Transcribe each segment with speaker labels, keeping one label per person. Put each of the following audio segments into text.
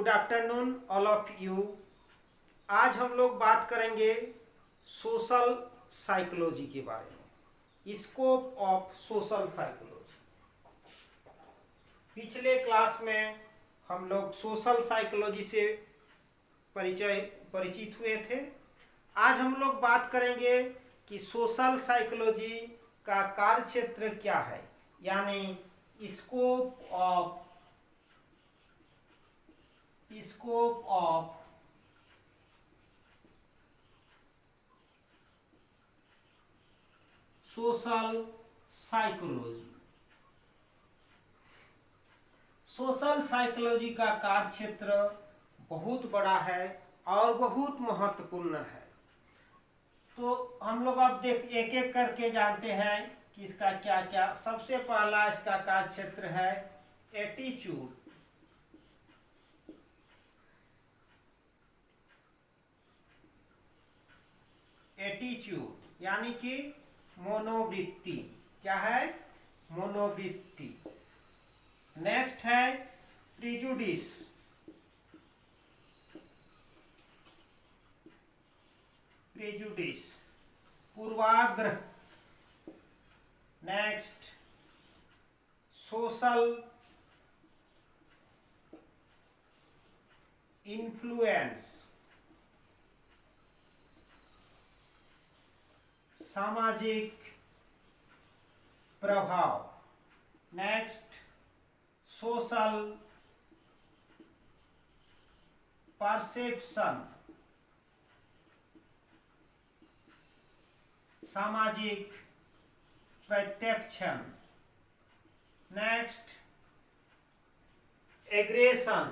Speaker 1: Good afternoon all of you. आज हम लोग बात करेंगे सोशल साइकोलॉजी के बारे में, स्कोप ऑफ सोशल साइकोलॉजी। पिछले क्लास में हम लोग सोशल साइकोलॉजी से परिचित हुए थे। आज हम लोग बात करेंगे कि सोशल साइकोलॉजी का कार्यक्षेत्र क्या है, यानी scope of social psychology. Social psychology का कार्यक्षेत्र बहुत बड़ा है और बहुत महत्वपूर्ण है। तो हम लोग अब एक एक करके जानते हैं कि इसका क्या क्या। सबसे पहला इसका कार्यक्षेत्र है एटीट्यूड। एटीट्यूड यानी कि मनोवृत्ति। क्या है? मनोवृत्ति। नेक्स्ट है प्रिजुडिस। पूर्वाग्रह। नेक्स्ट सोशल इन्फ्लुएंस, सामाजिक प्रभाव। नेक्स्ट सोशल परसेप्शन, सामाजिक प्रत्यक्षण। Next aggression,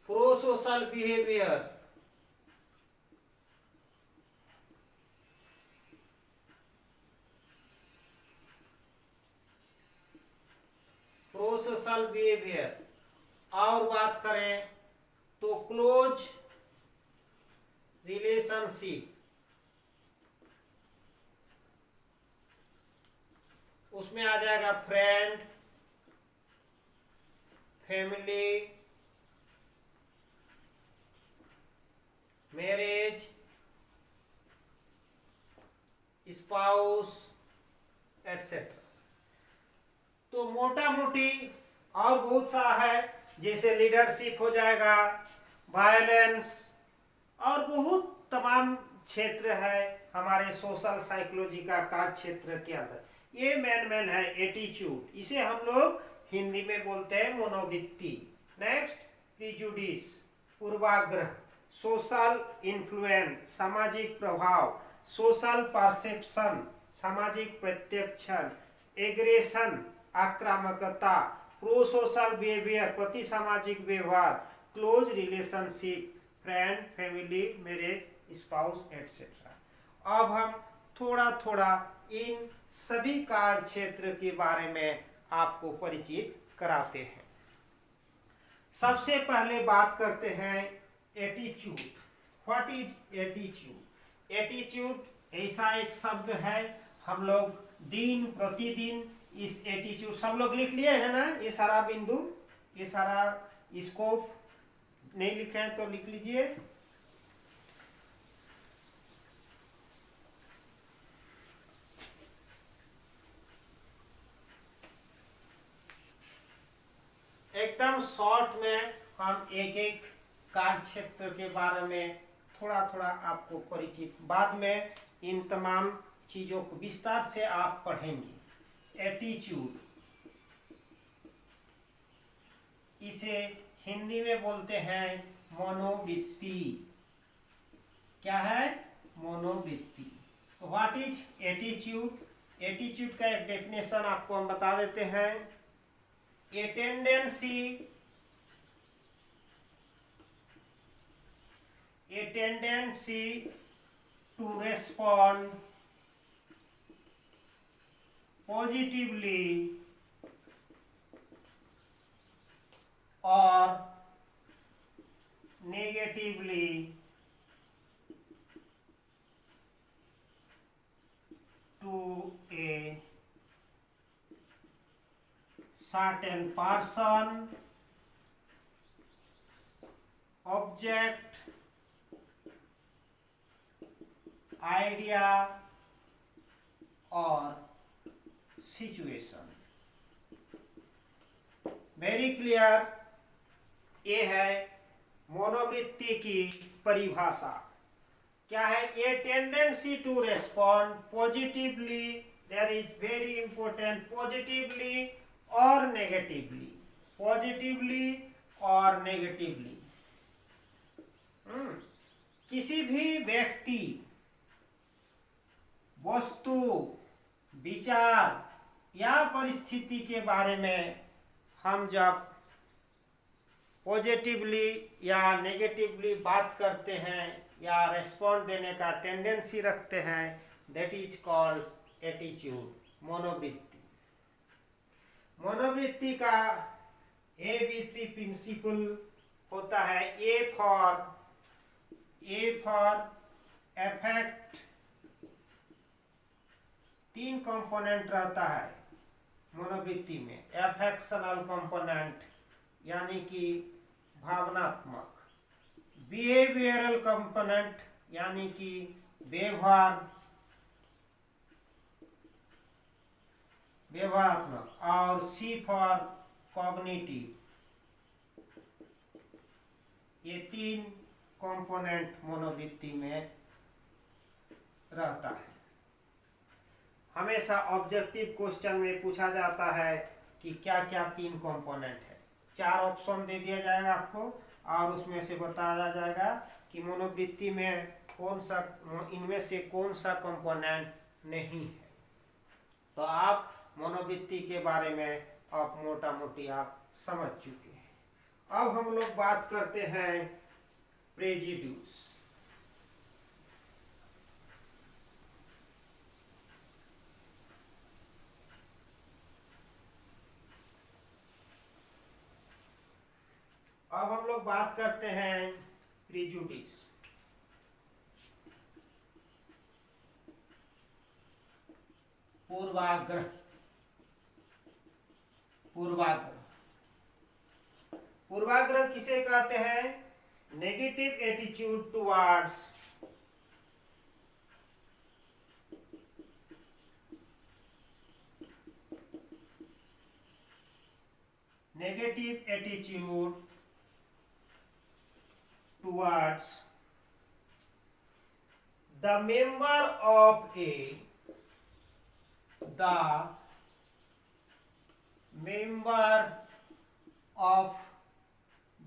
Speaker 1: prosocial behaviour, prosocial behaviour. और बात करें तो क्लोज रिलेशनशिप, उसमें आ जाएगा friend, family, marriage, spouse etcetera. तो मोटा मोटी और बहुत सा है, जैसे लीडरशिप हो जाएगा, वायलेंस, और बहुत तमाम क्षेत्र है हमारे सोशल साइकोलॉजी का कार्य क्षेत्र के अंदर। ये मेन है एटीट्यूड। इसे हम लोग हिंदी में बोलते हैं मनोवृत्ति। नेक्स्ट प्रिजुडिस, पूर्वाग्रह, सोशल इन्फ्लुएंस, सामाजिक प्रभाव, सोशल परसेप्शन, सामाजिक प्रत्यक्षण, एग्रेशन, आक्रामकता, प्रोसोशल बिहेवियर, प्रति सामाजिक व्यवहार, close relationship, friend, family, marriage, spouse etcetera. अब हम थोड़ा थोड़ा इन सभी कार्य क्षेत्र के बारे में आपको परिचित कराते हैं। सबसे पहले बात करते हैं attitude. What is attitude? Attitude ऐसा एक शब्द है, हम लोग दिन प्रतिदिन इस एटीट्यूड, सब लोग लिख लिए है ना, ये सारा बिंदु, ये सारा स्कोप नहीं लिखे हैं तो लिख लीजिए। एकदम शॉर्ट में हम एक एक कार्य क्षेत्र के बारे में थोड़ा थोड़ा आपको परिचित, बाद में इन तमाम चीजों को विस्तार से आप पढ़ेंगे। एटीट्यूड, इसे हिंदी में बोलते हैं मनोवृत्ति। क्या है? मनोवृत्ति। तो व्हाट इज एटीट्यूड? एटीट्यूड का एक डेफिनेशन आपको हम बता देते हैं। A tendency to respond positively or negatively to certain person, object, idea or situation. Very clear. ये है मनोवृत्ति की परिभाषा। क्या है? A tendency to respond positively, there is very important, positively और नेगेटिवली, पॉजिटिवली और नेगेटिवली। किसी भी व्यक्ति, वस्तु, विचार या परिस्थिति के बारे में हम जब पॉजिटिवली या नेगेटिवली बात करते हैं या रेस्पॉन्ड देने का टेंडेंसी रखते हैं, दैट इज कॉल्ड एटीट्यूड, मनोवृत्ति। मनोवृत्ति का ABC प्रिंसिपल होता है ए फॉर एफेक्ट। 3 कंपोनेंट रहता है मनोवृत्ति में। एफेक्शनल कंपोनेंट यानी कि भावनात्मक, बिहेवियरल कंपोनेंट यानी कि व्यवहारात्मक, और सी फॉर कॉग्निटिव। ये 3 कंपोनेंट मनोवृत्ति में रहता है। हमेशा ऑब्जेक्टिव क्वेश्चन में पूछा जाता है कि क्या क्या 3 कंपोनेंट है। 4 ऑप्शन दे दिया जाएगा आपको और उसमें से बताया जाएगा कि मनोवृत्ति में कौन सा, इनमें से कौन सा कंपोनेंट नहीं है। तो आप मनोवृत्ति के बारे में आप मोटा मोटी आप समझ चुके हैं। अब हम लोग बात करते हैं प्रेजुडिस। अब हम लोग बात करते हैं प्रेजुडिस। पूर्वाग्रह। पूर्वाग्रह किसे कहते हैं? Negative attitude towards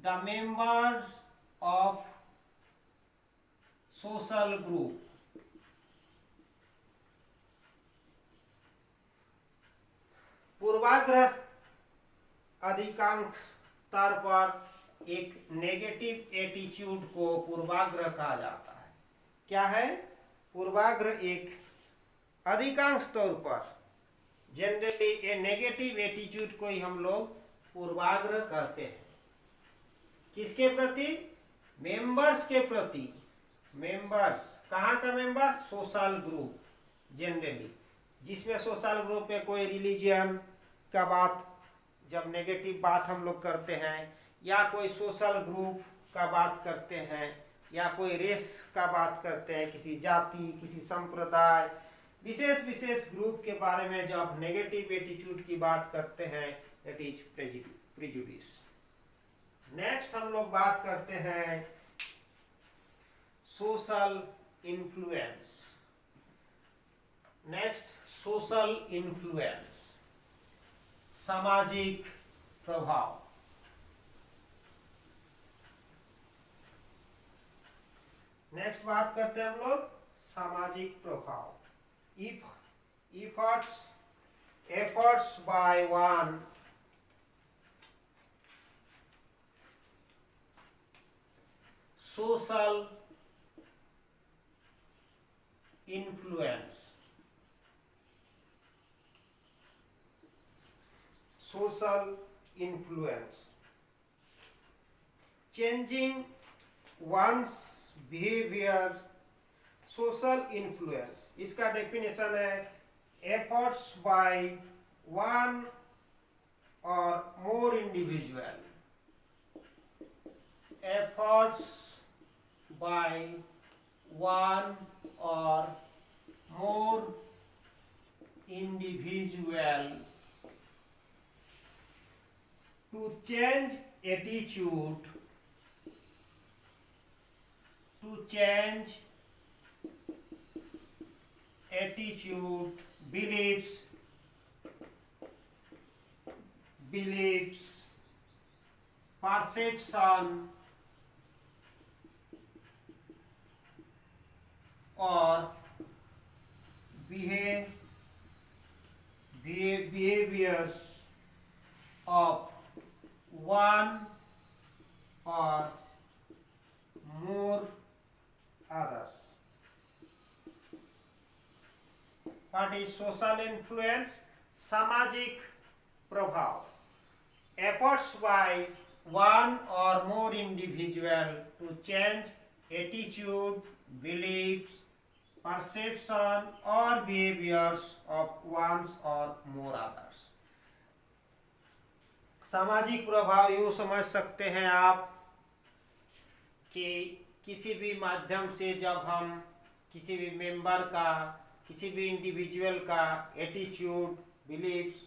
Speaker 1: the member of social group। पूर्वाग्रह अधिकांश स्तर पर एक नेगेटिव एटीट्यूड को पूर्वाग्रह कहा जाता है। क्या है? पूर्वाग्रह एक अधिकांश तौर पर, जनरली ए नेगेटिव एटीट्यूड को ही हम लोग पूर्वाग्रह कहते हैं। किसके प्रति? मेंबर्स के प्रति। मेंबर्स कहाँ का मेंबर? सोशल ग्रुप, जनरली जिसमें सोशल ग्रुप में कोई रिलीजियन का बात, जब नेगेटिव बात हम लोग करते हैं, या कोई सोशल ग्रुप का बात करते हैं, या कोई रेस का बात करते हैं, किसी जाति, किसी संप्रदाय, विशेष ग्रुप के बारे में जब नेगेटिव एटीट्यूड की बात करते हैं, दैट इज प्रेजुडिस। नेक्स्ट हम लोग बात करते हैं सोशल इन्फ्लुएंस। सोशल इन्फ्लुएंस, सामाजिक प्रभाव। नेक्स्ट बात करते हैं हम लोग सामाजिक प्रभाव। efforts by one social influence, changing one's behavior, social influence। इसका डेफिनेशन है efforts by one or more individual. Efforts by one or more individual to change attitude, beliefs, perception, or behaviors of one or more others. What is social influence? सामाजिक प्रभाव. Efforts by one or more individual to change attitude, beliefs, perception or behaviors of one or more others. सामाजिक प्रभाव यूँ समझ सकते हैं आप कि किसी भी माध्यम से जब हम किसी भी मेंबर का, किसी भी इंडिविजुअल का एटीट्यूड, बिलीफ्स,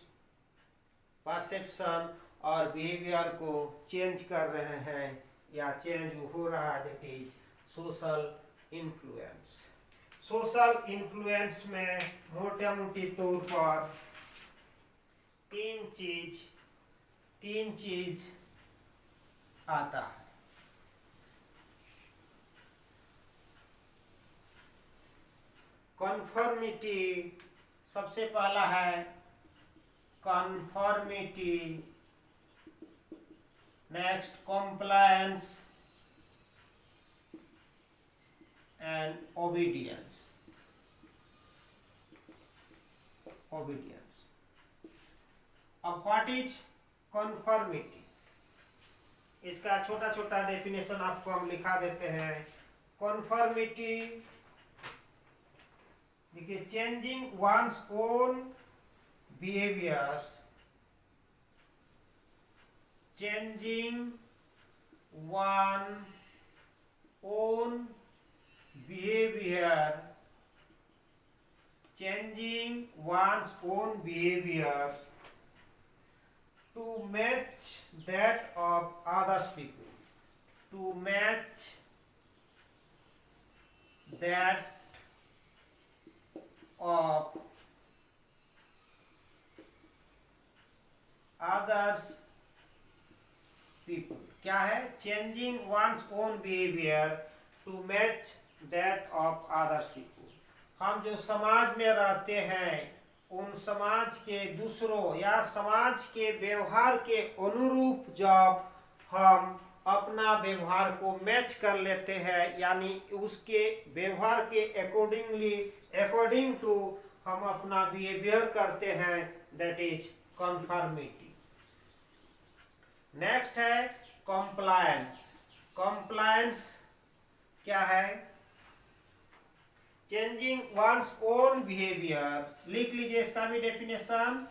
Speaker 1: परसेप्शन और बिहेवियर को चेंज कर रहे हैं या चेंज हो रहा है, that is social influence. Social influence में मोटा मोटी तौर पर तीन चीज आता है. कन्फर्मिटी सबसे पहला है. Conformity, next compliance and obedience. अब व्हाट इज कन्फर्मिटी? इसका छोटा छोटा डेफिनेशन आपको हम लिखा देते हैं. कन्फर्मिटी, देखिए, changing one's own behaviors, changing one own behavior, changing one's own behaviors to match that of others people, to match that of others people. क्या है? Changing one's own behavior to match that of others people. हम जो समाज में रहते हैं उन समाज के दूसरों या समाज के व्यवहार के अनुरूप जब हम अपना व्यवहार को मैच कर लेते हैं, यानी उसके व्यवहार के अकॉर्डिंग टू हम अपना बिहेवियर करते हैं, दैट इज कन्फर्मिटी. नेक्स्ट है कॉम्प्लायंस. कॉम्प्लायंस क्या है? Changing one's own behaviour. लिख लीजिए इसका भी definition.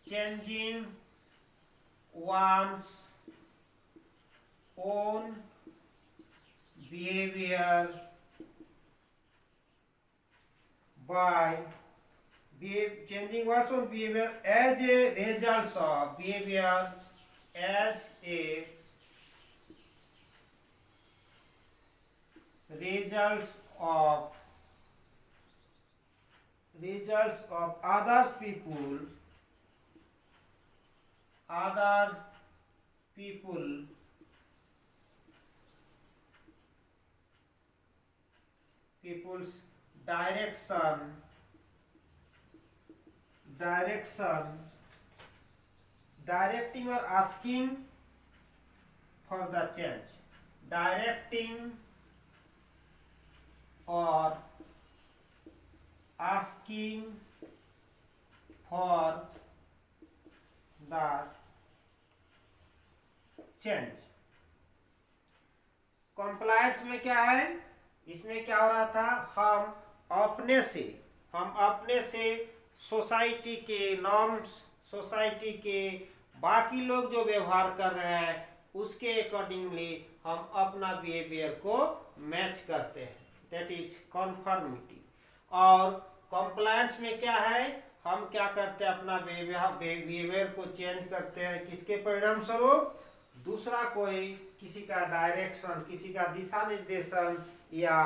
Speaker 1: Changing one's own behaviour by changing one's own behavior as a result of behavior, as a results of other people's directing or asking for the change. Directing or asking for the change. Compliance में क्या है? इसमें क्या हो रहा था? हम अपने से सोसाइटी के नॉर्म्स, सोसाइटी के बाकी लोग जो व्यवहार कर रहे हैं उसके अकॉर्डिंगली हम अपना बिहेवियर को मैच करते हैं, दैट इज कॉन्फर्मिटी। और कंप्लायंस में क्या है, हम क्या करते हैं, अपना बिहेवियर को चेंज करते हैं किसके परिणाम स्वरूप, दूसरा कोई किसी का डायरेक्शन, किसी का दिशा निर्देशन या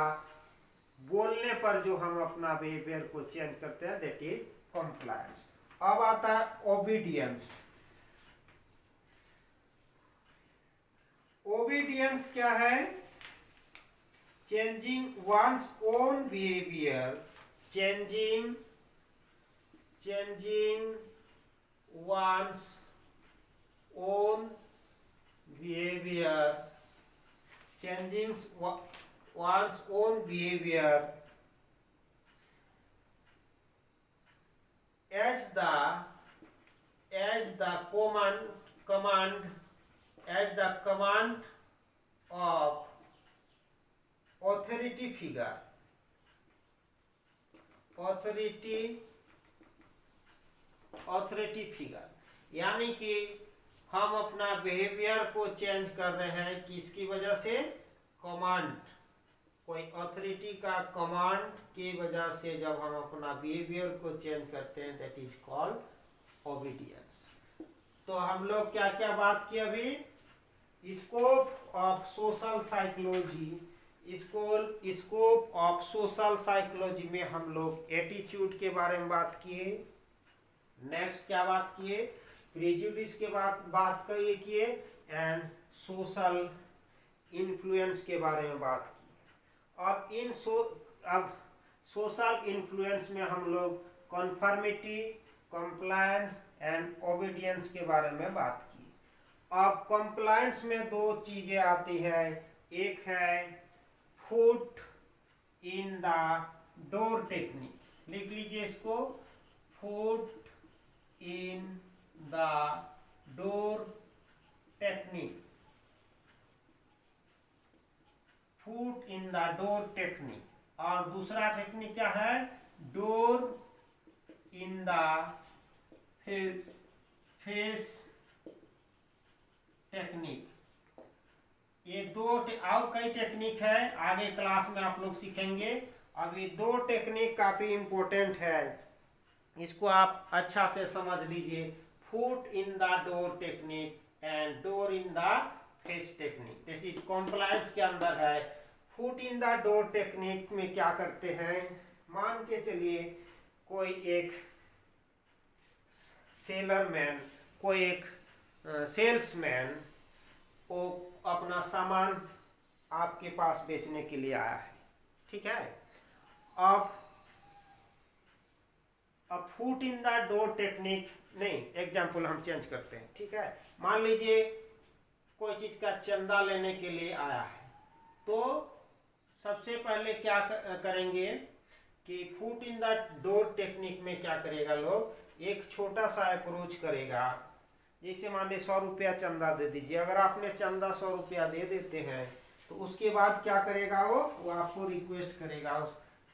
Speaker 1: बोलने पर जो हम अपना बिहेवियर को चेंज करते हैं, दैट इज कंप्लायंस। अब आता है ओबीडियंस। ओबीडियंस क्या है, changing one's own behaviour, changing one's own behavior, changing one's own behavior as the command of authority figure, authority figure. यानी कि हम अपना बिहेवियर को चेंज कर रहे हैं किसकी वजह से, कमांड, कोई अथॉरिटी का कमांड की वजह से जब हम अपना बिहेवियर को चेंज करते हैं, दैट इज कॉल्ड ओबीडियंस। तो हम लोग क्या क्या बात की अभी, scope of social psychology, scope of social psychology में हम लोग एटीट्यूड के बारे में बात किए। नेक्स्ट क्या बात किए, प्रेजुडिस के बात किए एंड सोशल इन्फ्लुएंस के बारे में बात की। अब सोशल इन्फ्लुएंस में हम लोग कॉन्फर्मिटी, कंप्लायंस एंड ओबीडियंस के बारे में बात की। अब कंप्लायंस में दो चीजें आती हैं, एक है foot in the door technique, लिख लीजिए इसको, foot in the door technique, foot in the door technique. और दूसरा टेक्निक क्या है, door in the face technique. ये दो और कई टेक्निक है, आगे क्लास में आप लोग सीखेंगे। अब ये दो टेक्निक काफी इंपॉर्टेंट है, इसको आप अच्छा से समझ लीजिए, foot in the door technique and door in the face technique. जैसे कॉम्प्लायंस के अंदर है, foot in the door technique में क्या करते हैं, मान के चलिए कोई एक सेलरमैन, कोई एक सेल्समैन वो अपना सामान आपके पास बेचने के लिए आया है, ठीक है। अब foot in the door technique नहीं, एग्जाम्पल हम चेंज करते हैं, ठीक है। मान लीजिए कोई चीज का चंदा लेने के लिए आया है, तो सबसे पहले क्या करेंगे कि foot in the door technique में क्या करेगा, लोग एक छोटा सा अप्रोच करेगा। जैसे मान लीजिए 100 रुपया चंदा दे दीजिए, अगर आपने चंदा 100 रुपया दे देते हैं तो उसके बाद क्या करेगा, वो आपको रिक्वेस्ट करेगा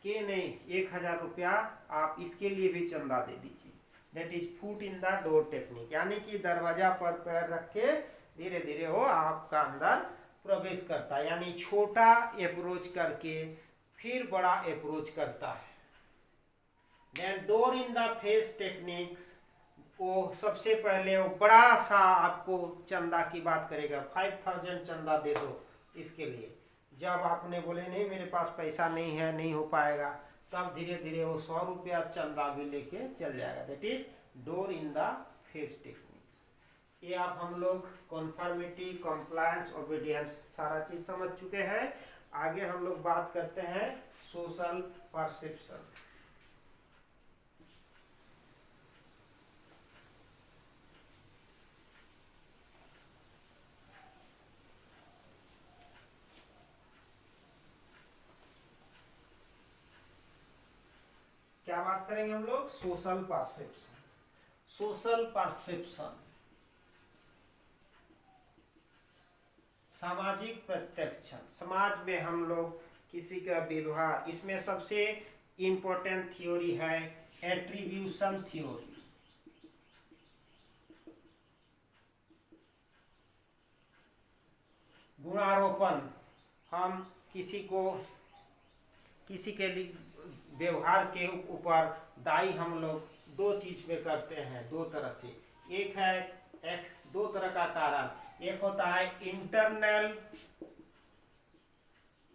Speaker 1: कि नहीं 1000 रुपया आप इसके लिए भी चंदा दे दीजिए। That is foot in the door technique, यानी कि दरवाजा पर पैर रख के धीरे धीरे वो आपका अंदर प्रवेश करता है, यानी छोटा अप्रोच करके फिर बड़ा अप्रोच करता है। Then door in the face techniques, वो सबसे पहले वो बड़ा सा आपको चंदा की बात करेगा, 5000 चंदा दे दो इसके लिए। जब आपने बोले नहीं मेरे पास पैसा नहीं है, नहीं हो पाएगा, तब धीरे धीरे वो 100 रुपया चंदा भी लेके चल जाएगा। That is door in the face techniques. ये आप हम लोग कॉन्फर्मिटी, कंप्लायंस, ओबीडियंस सारा चीज समझ चुके हैं। आगे हम लोग बात करते हैं सोशल परसेप्शन। क्या बात करेंगे हम लोग, सोशल परसेप्शन। सोशल परसेप्शन सामाजिक प्रत्यक्षण, समाज में हम लोग किसी का व्यवहार, इसमें सबसे इंपॉर्टेंट थ्योरी है एट्रीब्यूशन थ्योरी। गुणारोपण हम किसी के लिए व्यवहार के ऊपर दाई हम लोग दो चीज में करते हैं, दो तरह से। एक है दो तरह का कारण, एक होता है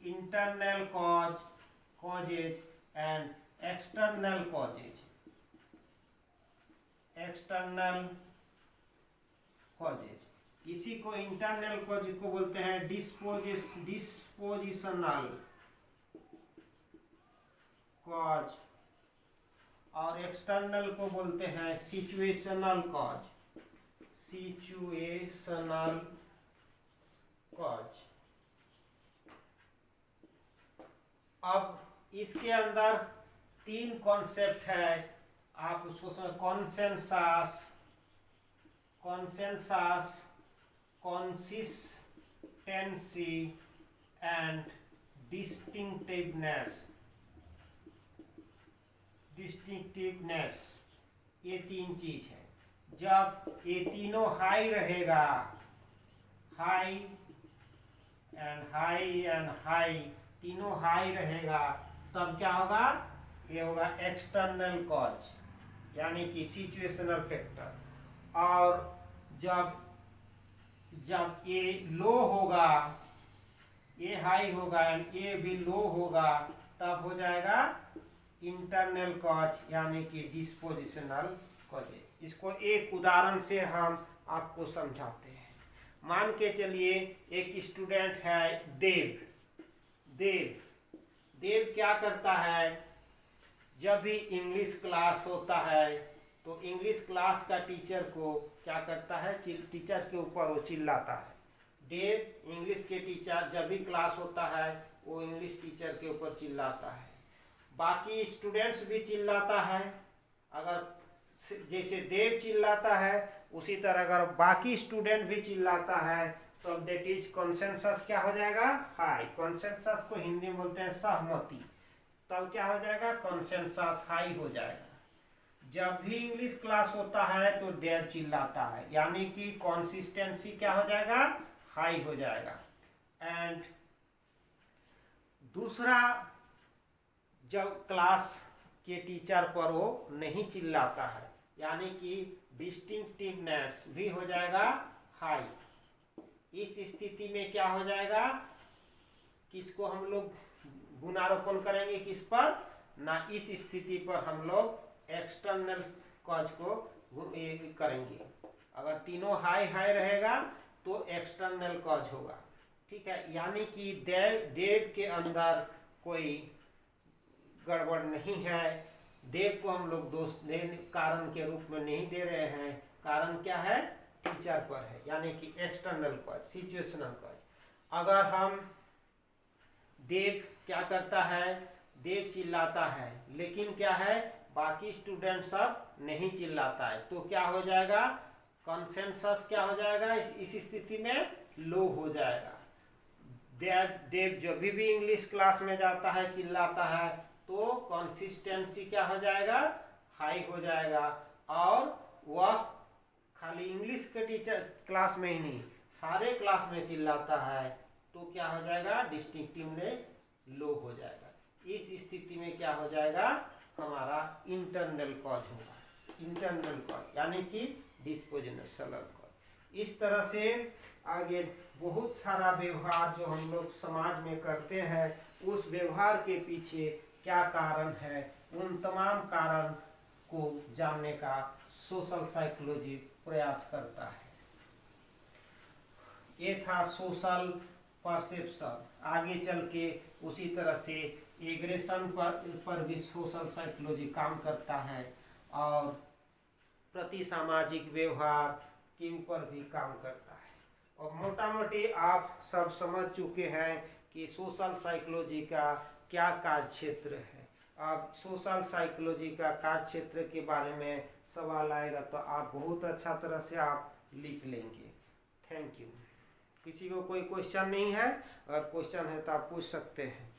Speaker 1: internal causes and external causes. इसी को इंटरनल कॉज को बोलते हैं डिस्पोजिशनल कॉज, और एक्सटर्नल को बोलते हैं सिचुएशनल कॉज। अब इसके अंदर तीन कॉन्सेप्ट है, आप उसको कॉन्सेंसस, कंसिस्टेंसी एंड डिस्टिंक्टिवनेस, ये तीन चीज है। जब ये तीनों हाई रहेगा, हाई एंड हाई तीनों हाई रहेगा, तब क्या होगा, ये होगा एक्सटर्नल कॉज यानी कि सिचुएशनल फैक्टर। और जब ये लो होगा, ये हाई होगा एंड ये भी लो होगा, तब हो जाएगा इंटरनल कॉज यानी कि डिस्पोजिशनल कॉजेज। इसको एक उदाहरण से हम आपको समझाते हैं। मान के चलिए एक स्टूडेंट है देव क्या करता है, जब भी इंग्लिश क्लास होता है तो इंग्लिश क्लास का टीचर को क्या करता है, टीचर के ऊपर वो चिल्लाता है। देव इंग्लिश के टीचर जब भी क्लास होता है वो इंग्लिश टीचर के ऊपर चिल्लाता है, बाकी स्टूडेंट्स भी चिल्लाता है। अगर जैसे देव चिल्लाता है उसी तरह अगर बाकी स्टूडेंट भी चिल्लाता है तो दैट इज कॉन्सेंसस क्या हो जाएगा, हाई। कॉन्सेंसस को हिंदी में बोलते हैं सहमति। तब क्या हो जाएगा, कॉन्सेंसस हाई हो जाएगा। जब भी इंग्लिश क्लास होता है तो देव चिल्लाता है, यानी कि कंसिस्टेंसी क्या हो जाएगा, हाई हो जाएगा। एंड दूसरा, जब क्लास के टीचर पर वो नहीं चिल्लाता है, यानी कि डिस्टिंक्टिवनेस भी हो जाएगा हाई। इस स्थिति में क्या हो जाएगा, किसको हम लोग गुणारोपण करेंगे, किस पर ना, इस स्थिति पर हम लोग एक्सटर्नल कॉज को करेंगे। अगर तीनों हाई रहेगा तो एक्सटर्नल कॉज होगा, ठीक है। यानी कि देव के अंदर कोई गड़बड़ नहीं है, देव को हम लोग दोष कारण के रूप में नहीं दे रहे हैं। कारण क्या है, टीचर पर है, यानी कि एक्सटर्नल कॉज, सिचुएशनल कॉज। अगर हम देव क्या करता है, देव चिल्लाता है, लेकिन क्या है बाकी स्टूडेंट सब नहीं चिल्लाता है, तो क्या हो जाएगा, कंसेंसस क्या हो जाएगा, इस स्थिति में लो हो जाएगा। देव जब भी इंग्लिश क्लास में जाता है चिल्लाता है तो कंसिस्टेंसी क्या हो जाएगा, हाई हो जाएगा। और वह खाली इंग्लिश के टीचर क्लास में ही नहीं, सारे क्लास में चिल्लाता है तो क्या हो जाएगा, डिस्टिंक्टिवनेस लो हो जाएगा। इस स्थिति में क्या हो जाएगा, हमारा इंटरनल कॉज होगा, इंटरनल कॉज यानी कि डिस्पोजिशनल कॉज। इस तरह से आगे बहुत सारा व्यवहार जो हम लोग समाज में करते हैं, उस व्यवहार के पीछे क्या कारण है, उन तमाम कारण को जानने का सोशल साइकोलॉजी प्रयास करता है। ये था सोशल परसेप्शन। आगे चल के उसी तरह से एग्रेशन पर भी सोशल साइकोलॉजी काम करता है, और प्रति सामाजिक व्यवहार के ऊपर भी काम करता है। और मोटा मोटी आप सब समझ चुके हैं कि सोशल साइकोलॉजी का क्या कार्य क्षेत्र है। आप सोशल साइकोलॉजी का कार्य क्षेत्र के बारे में सवाल आएगा तो आप बहुत अच्छा तरह से आप लिख लेंगे। Thank you. किसी को कोई क्वेश्चन नहीं है, अगर क्वेश्चन है तो आप पूछ सकते हैं।